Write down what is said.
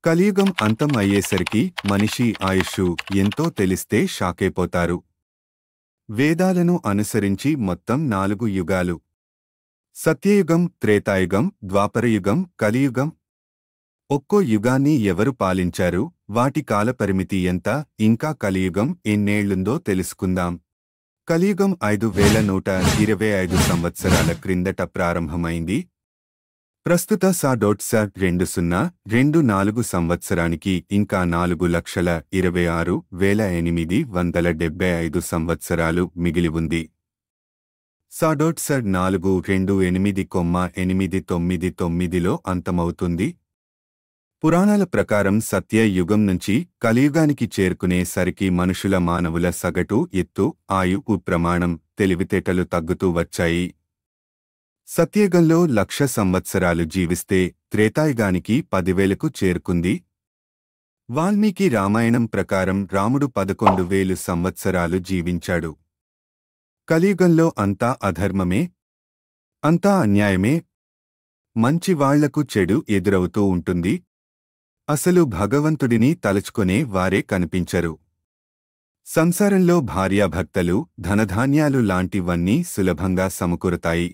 కలియుగం అంతం అయ్యేసరికి మనిషి ఆయుష్షు ఎంతో తెలిస్తే షాకైపోతారు. వేదాలను అనుసరించి మొత్తం 4 యుగాలు: సత్యయుగం, త్రేతాయుగం, ద్వాపరయుగం, కలియుగం. ఒక్కో యుగాన్ని ఎవరు పాలించారు, వాటి కాలపరిమితి ఎంత, ఇంకా కలియుగం ఎన్నేళ్లుందో తెలుసుకుందాం. కలియుగం 5125 సంవత్సరాల క్రిందట ప్రారంభమైంది. ప్రస్తుత స.2024 సంవత్సరానికి ఇంకా 4,26,875 సంవత్సరాలు మిగిలి ఉంది. స.428,899లో అంతమవుతుంది. పురాణాల ప్రకారం సత్య యుగం నుంచి కలియుగానికి చేరుకునే సరికి మనుషుల మానవుల సగటు ఎత్తు, ఆయువు ప్రమాణం, తెలివితేటలు తగ్గుతూ వచ్చాయి. సత్యయుగంలో 1,00,000 సంవత్సరాలు జీవిస్తే త్రేతాయుగానికి 10,000కు చేరుకుంది. వాల్మీకి రామాయణం ప్రకారం రాముడు 11,000 సంవత్సరాలు జీవించాడు. కలియుగంలో అంతా అధర్మమే, అంతా అన్యాయమే. మంచివాళ్లకు చెడు ఎదురవుతూ ఉంటుంది. అసలు భగవంతుడిని తలుచుకునే వారే కనిపించరు. సంసారంలో భార్యాభర్తలు, ధనధాన్యాలు లాంటివన్నీ సులభంగా సమకూరతాయి.